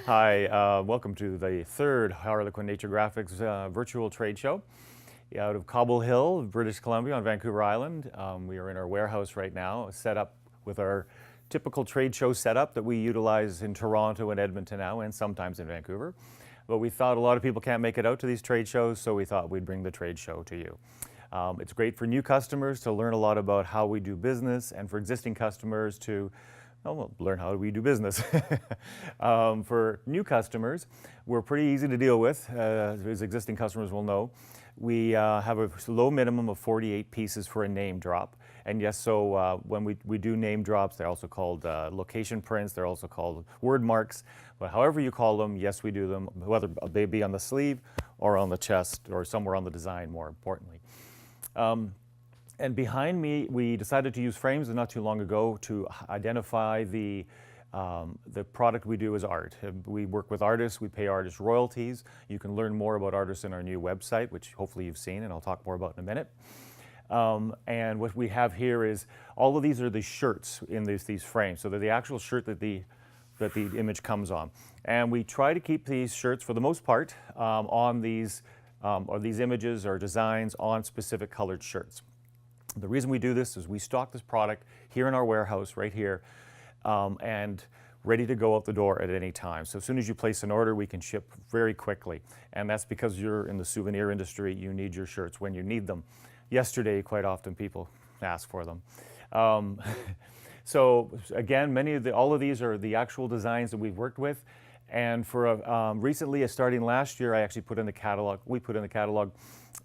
Hi, welcome to the third Harlequin Nature Graphics virtual trade show out of Cobble Hill, British Columbia on Vancouver Island. We are in our warehouse right now, set up with our typical trade show setup that we utilize in Toronto and Edmonton now, and sometimes in Vancouver. But we thought a lot of people can't make it out to these trade shows, so we thought we'd bring the trade show to you. It's great for new customers to learn a lot about how we do business, and for existing customers to learn how we do business. For new customers, we're pretty easy to deal with, as existing customers will know. We have a low minimum of 48 pieces for a name drop. And yes, so when we do name drops, they're also called location prints, they're also called word marks. But however you call them, yes, we do them, whether they be on the sleeve or on the chest or somewhere on the design, more importantly. And behind me, we decided to use frames not too long ago to identify the product we do as art. We work with artists, we pay artists royalties. You can learn more about artists in our new website, which hopefully you've seen and I'll talk more about in a minute. And what we have here is, all of these are the shirts in these frames. So they're the actual shirt that the image comes on. And we try to keep these shirts, for the most part, on these images or designs on specific colored shirts. The reason we do this is we stock this product here in our warehouse right here and ready to go out the door at any time. So as soon as you place an order, we can ship very quickly. And that's because you're in the souvenir industry, you need your shirts when you need them. Yesterday, quite often people ask for them. So again, all of these are the actual designs that we've worked with. And for recently, starting last year, I actually put in the catalog, we put in the catalog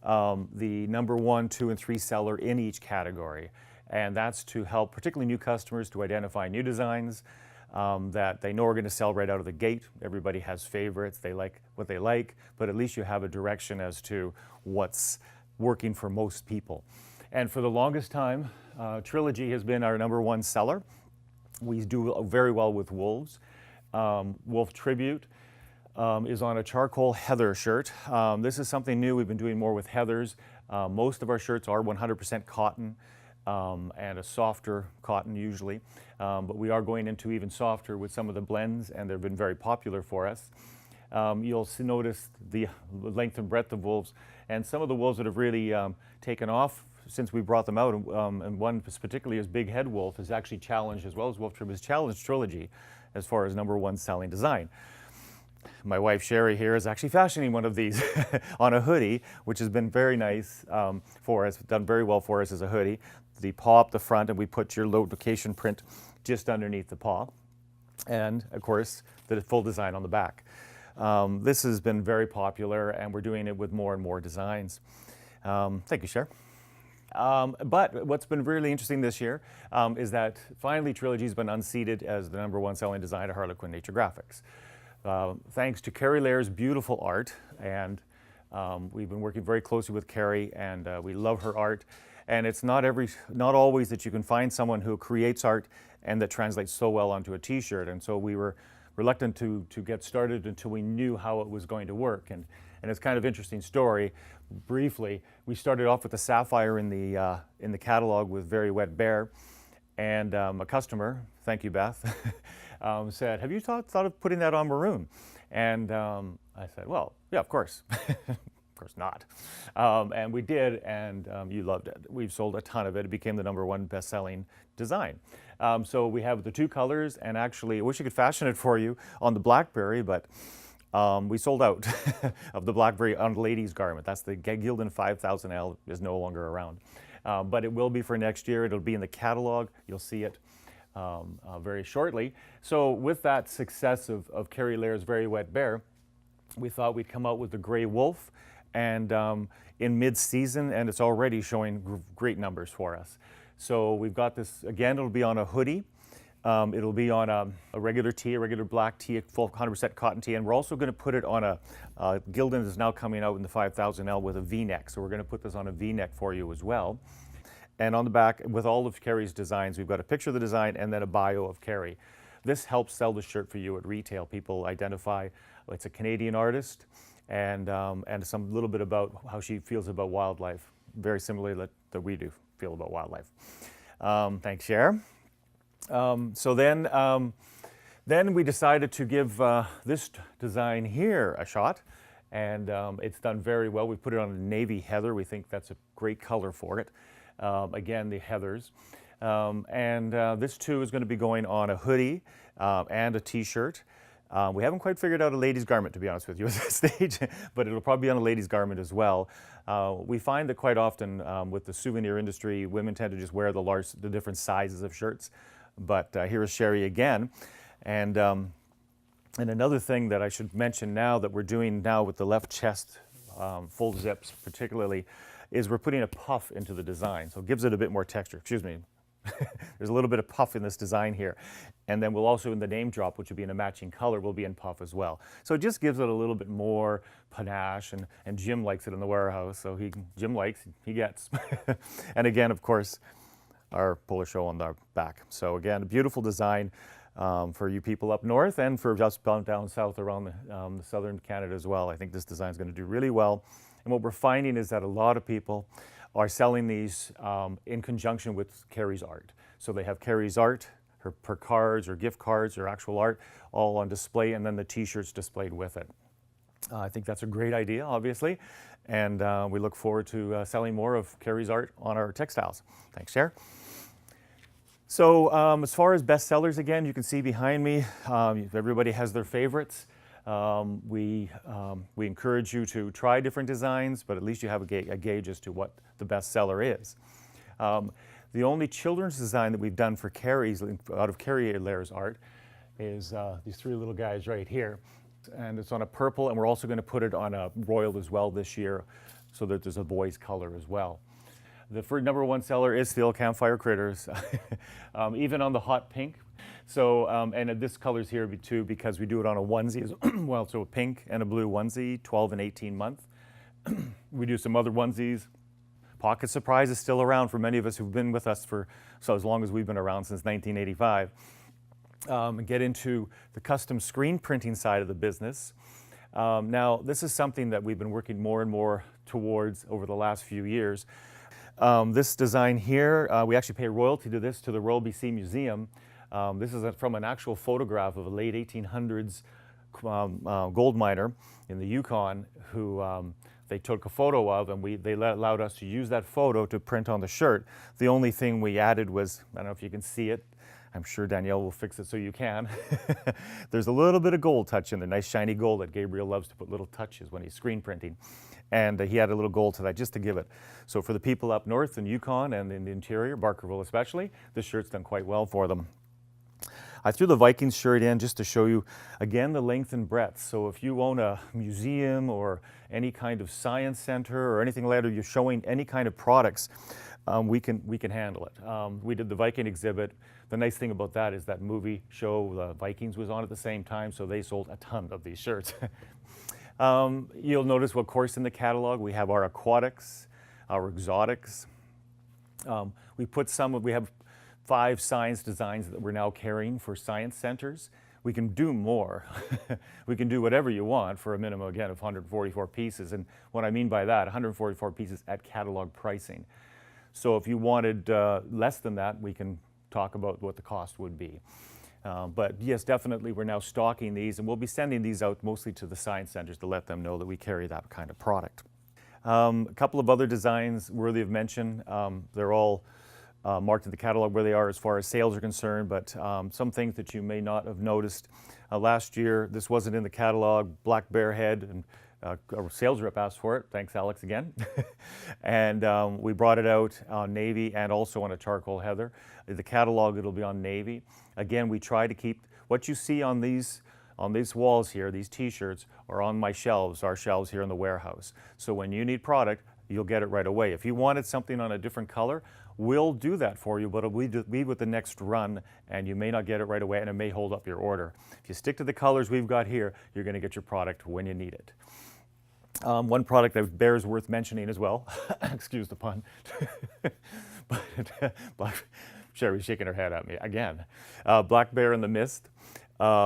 the number 1, 2, and 3 seller in each category. And that's to help particularly new customers to identify new designs that they know are going to sell right out of the gate. Everybody has favorites, they like what they like, but at least you have a direction as to what's working for most people. And for the longest time, Trilogy has been our number 1 seller. We do very well with wolves. Wolf Tribute is on a charcoal heather shirt. This is something new. We've been doing more with heathers. Most of our shirts are 100% cotton and a softer cotton usually, but we are going into even softer with some of the blends, and they've been very popular for us. You'll notice the length and breadth of wolves, and some of the wolves that have really taken off since we brought them out, and one particularly is Big Head Wolf is actually challenged, as well as Wolf Tribute, has challenged Trilogy as far as number 1 selling design. My wife Sherry here is actually fashioning one of these on a hoodie, which has been very nice for us, done very well for us as a hoodie. The paw up the front, and we put your location print just underneath the paw. And of course, the full design on the back. This has been very popular, and we're doing it with more and more designs. Thank you, Sher. But what's been really interesting this year is that finally Trilogy's been unseated as the number 1 selling design at Harlequin Nature Graphics. Thanks to Carrie Lair's beautiful art, and we've been working very closely with Carrie, and we love her art. And it's not always that you can find someone who creates art and that translates so well onto a t-shirt. And so we were reluctant to get started until we knew how it was going to work. And it's kind of an interesting story. Briefly, we started off with the sapphire in the catalog with Very Wet Bear, and a customer, thank you Beth, said, "Have you thought of putting that on maroon?" And I said, "Well, yeah, of course." Of course not. And we did, and you loved it. We've sold a ton of it. It became the number 1 best-selling design. So we have the 2 colors, and actually, I wish I could fashion it for you on the Blackberry, but we sold out of the Blackberry on ladies' garment. That's the Gildan 5000L, is no longer around. But it will be for next year. It'll be in the catalog. You'll see it very shortly. So with that success of Carrie Lair's Very Wet Bear, we thought we'd come out with the Gray Wolf, and in mid-season, and it's already showing great numbers for us. So we've got this, again, it'll be on a hoodie. It'll be on a regular tee, a regular black tee, a full 100% cotton tee, and we're also going to put it on a, Gildan is now coming out in the 5000L with a V-neck, so we're going to put this on a V-neck for you as well. And on the back, with all of Carrie's designs, we've got a picture of the design and then a bio of Carrie. This helps sell the shirt for you at retail. People identify it's a Canadian artist, and some little bit about how she feels about wildlife, very similarly that we do feel about wildlife. Thanks, Cher. So then Then we decided to give this design here a shot, and it's done very well. We put it on a navy heather. We think that's a great color for it. Again, the heathers. This too is going to be going on a hoodie and a t-shirt. We haven't quite figured out a lady's garment, to be honest with you, at this stage, but it'll probably be on a lady's garment as well. We find that quite often with the souvenir industry, women tend to just wear the different sizes of shirts. But here is Sherry again. And another thing that I should mention now that we're doing now with the left chest full zips particularly, is we're putting a puff into the design. So it gives it a bit more texture. Excuse me. There's a little bit of puff in this design here. And then we'll also, in the name drop, which will be in a matching color, will be in puff as well. So it just gives it a little bit more panache, and Jim likes it in the warehouse, so Jim likes, he gets. And again, of course, our polar show on the back. So again, a beautiful design for you people up north and for just down south around the southern Canada as well. I think this design is going to do really well. And what we're finding is that a lot of people are selling these in conjunction with Carrie's art. So they have Carrie's art, her cards or gift cards or actual art all on display, and then the t-shirts displayed with it. I think that's a great idea, obviously, and we look forward to selling more of Carrie's art on our textiles. Thanks, Cher. So as far as bestsellers, again, you can see behind me, everybody has their favorites. We encourage you to try different designs, but at least you have a gauge as to what the bestseller is. The only children's design that we've done for Carrie's, out of Carrie Lair's art, is these three little guys right here. And it's on a purple, and we're also going to put it on a royal as well this year, so that there's a boy's color as well. The #1 seller is still Campfire Critters, even on the hot pink. So, and this color's here too because we do it on a onesie as well, so a pink and a blue onesie, 12 and 18 month. We do some other onesies. Pocket Surprise is still around for many of us who've been with us for as long as we've been around, since 1985. And get into the custom screen printing side of the business. Now, this is something that we've been working more and more towards over the last few years. This design here, we actually pay royalty to this, to the Royal BC Museum. This is from an actual photograph of a late 1800s gold miner in the Yukon who they took a photo of, and they allowed us to use that photo to print on the shirt. The only thing we added was, I don't know if you can see it, I'm sure Danielle will fix it so you can. There's a little bit of gold touch in there, nice shiny gold that Gabriel loves to put little touches when he's screen printing. And he added a little gold to that just to give it. So for the people up north in Yukon and in the interior, Barkerville especially, this shirt's done quite well for them. I threw the Vikings shirt in just to show you, again, the length and breadth. So if you own a museum or any kind of science center or anything like that, or you're showing any kind of products, we can handle it. We did the Viking exhibit. The nice thing about that is that movie show, the Vikings, was on at the same time, so they sold a ton of these shirts. You'll notice, of course, in the catalog, we have our aquatics, our exotics. We have 5 science designs that we're now carrying for science centers. We can do more. We can do whatever you want for a minimum, again, of 144 pieces. And what I mean by that, 144 pieces at catalog pricing. So if you wanted less than that, we can talk about what the cost would be. But yes, definitely we're now stocking these, and we'll be sending these out mostly to the science centers to let them know that we carry that kind of product. A couple of other designs worthy of mention. They're all marked in the catalog where they are as far as sales are concerned, but some things that you may not have noticed. Last year, this wasn't in the catalog, black bear head, and our sales rep asked for it. Thanks, Alex, again. And we brought it out on navy and also on a charcoal heather. The catalog, it'll be on navy. Again, we try to keep what you see on these walls here, these t-shirts, are on my shelves, our shelves here in the warehouse. So when you need product, you'll get it right away. If you wanted something on a different color, we'll do that for you, but it'll be with the next run, and you may not get it right away, and it may hold up your order. If you stick to the colors we've got here, you're going to get your product when you need it. One product that bears worth mentioning as well, excuse the pun, but Sherry's shaking her head at me again. Black Bear in the Mist.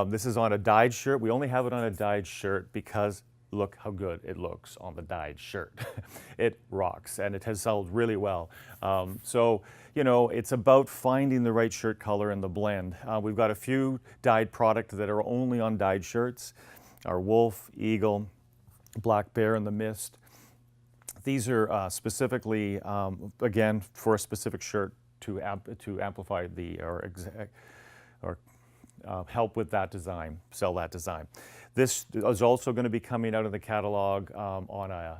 This is on a dyed shirt. We only have it on a dyed shirt because look how good it looks on the dyed shirt. It rocks, and it has sold really well. So, you know, it's about finding the right shirt color and the blend. We've got a few dyed product that are only on dyed shirts. Our wolf, eagle, black bear, and the mist. These are specifically, again, for a specific shirt to amplify the, or help with that design, sell that design. This is also going to be coming out of the catalog on a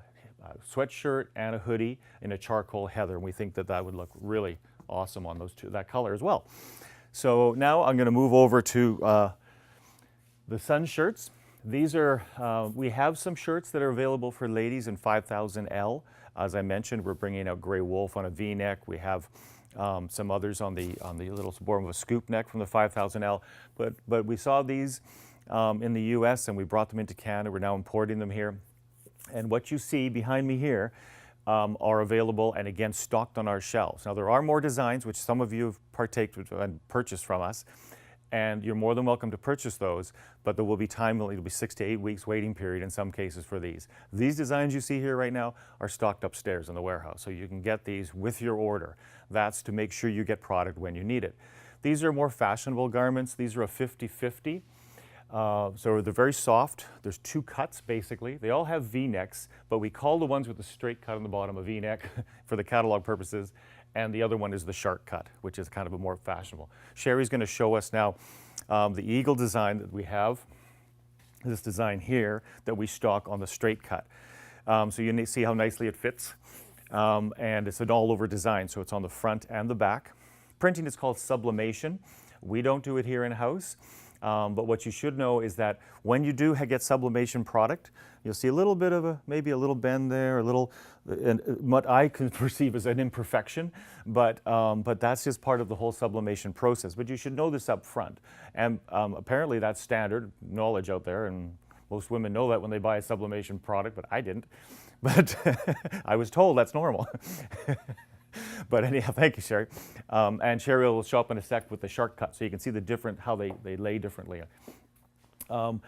sweatshirt and a hoodie in a charcoal heather. And we think that that would look really awesome on those two, that color as well. So now I'm going to move over to the sun shirts. These are, we have some shirts that are available for ladies in 5000L. As I mentioned, we're bringing out gray wolf on a V-neck. We have some others on the little more of a scoop neck from the 5000L. But we saw these in the US and we brought them into Canada. We're now importing them here. And what you see behind me here are available and again stocked on our shelves. Now there are more designs which some of you have partaked and purchased from us. And you're more than welcome to purchase those, but there will be time, it'll be 6 to 8 weeks waiting period in some cases for these. These designs you see here right now are stocked upstairs in the warehouse, so you can get these with your order. That's to make sure you get product when you need it. These are more fashionable garments. These are a 50-50. So they're very soft. There's two cuts basically. They all have V-necks, but we call the ones with the straight cut on the bottom a V-neck for the catalog purposes. And the other one is the shark cut, which is kind of a more fashionable. Sherry's going to show us now the eagle design that we have, this design here that we stock on the straight cut. So you see how nicely it fits. And it's an all-over design, so it's on the front and the back. Printing is called sublimation. We don't do it here in-house. But what you should know is that when you do get sublimation product, you'll see a little bit of maybe a little bend there, a little, what I can perceive as an imperfection, but that's just part of the whole sublimation process. But you should know this up front. And apparently that's standard knowledge out there, and most women know that when they buy a sublimation product, but I didn't. But I was told that's normal. But anyhow, thank you, Sherry. And Sherry will show up in a sec with the shark cut, so you can see the different, how they lay differently.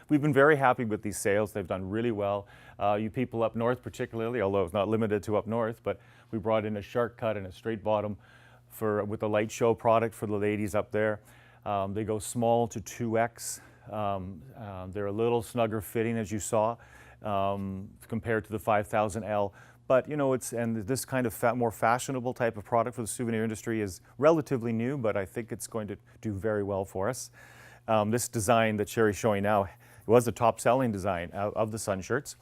We've been very happy with these sales. They've done really well. You people up north particularly, although it's not limited to up north, but we brought in a shark cut and a straight bottom with the light show product for the ladies up there. They go small to 2X. They're a little snugger fitting, as you saw, compared to the 5000L. But you know, and this kind of more fashionable type of product for the souvenir industry is relatively new, but I think it's going to do very well for us. This design that Sherry's showing now was the top selling design of the sun shirts.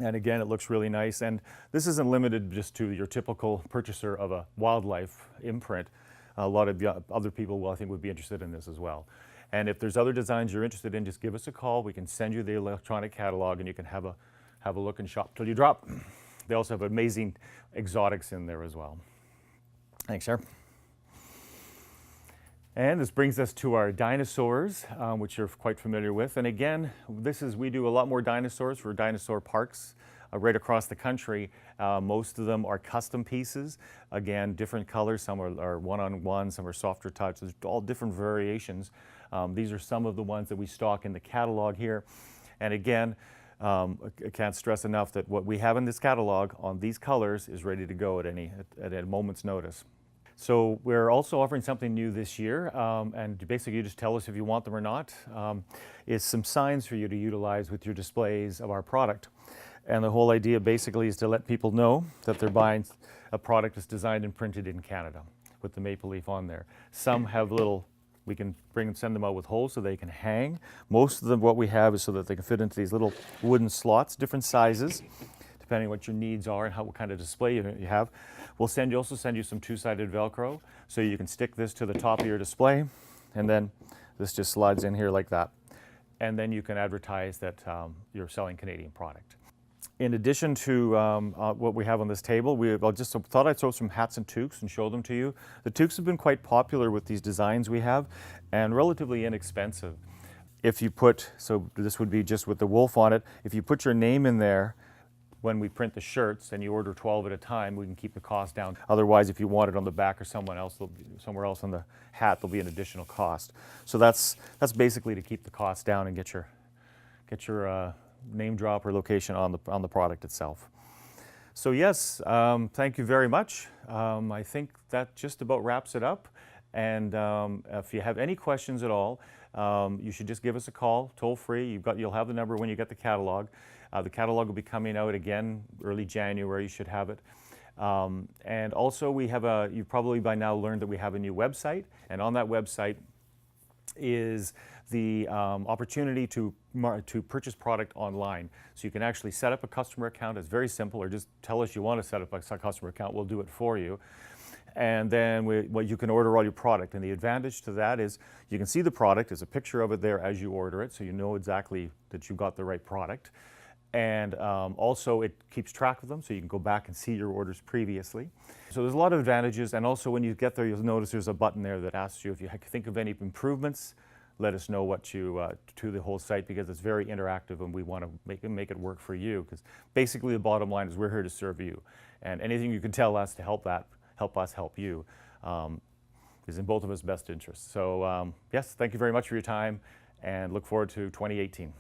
And again, it looks really nice. And this isn't limited just to your typical purchaser of a wildlife imprint. A lot of other people I think would be interested in this as well. And if there's other designs you're interested in, just give us a call. We can send you the electronic catalog and you can have a look and shop till you drop. They also have amazing exotics in there as well. Thanks, Sarah. And this brings us to our dinosaurs, which you're quite familiar with. And again, we do a lot more dinosaurs for dinosaur parks right across the country. Most of them are custom pieces. Again, different colors. Some are one-on-one, some are softer touch. There's all different variations. These are some of the ones that we stock in the catalog here. And again, I can't stress enough that what we have in this catalog on these colors is ready to go at a moment's notice. So we're also offering something new this year, and basically you just tell us if you want them or not. It's some signs for you to utilize with your displays of our product. And the whole idea basically is to let people know that they're buying a product that's designed and printed in Canada with the maple leaf on there. Some have we can send them out with holes so they can hang. Most of them, what we have is so that they can fit into these little wooden slots, different sizes, depending on what your needs are and what kind of display you have. We'll also send you some two-sided Velcro, so you can stick this to the top of your display, and then this just slides in here like that. And then you can advertise that you're selling Canadian product. In addition to what we have on this table, I just thought I'd throw some hats and toques and show them to you. The toques have been quite popular with these designs we have and relatively inexpensive. If you so this would be just with the wolf on it, if you put your name in there when we print the shirts and you order 12 at a time, we can keep the cost down. Otherwise, if you want it on the back or somewhere else on the hat, there'll be an additional cost. So that's basically to keep the cost down and get your name drop or location on the product itself. So yes, thank you very much. I think that just about wraps it up. And if you have any questions at all, you should just give us a call, toll free. You'll have the number when you get the catalog. The catalog will be coming out again early January. You should have it. And also you've probably by now learned that we have a new website, and on that website is the opportunity to purchase product online. So you can actually set up a customer account. It's very simple, or just tell us you want to set up a customer account. We'll do it for you. And then you can order all your product. And the advantage to that is you can see the product. There's a picture of it there as you order it, so you know exactly that you got the right product. And also it keeps track of them, so you can go back and see your orders previously. So there's a lot of advantages, and also when you get there, you'll notice there's a button there that asks you if you think of any improvements, let us know what to the whole site, because it's very interactive and we want to make it work for you. Because basically the bottom line is we're here to serve you, and anything you can tell us to help us help you is in both of us' best interests. So yes, thank you very much for your time, and look forward to 2018.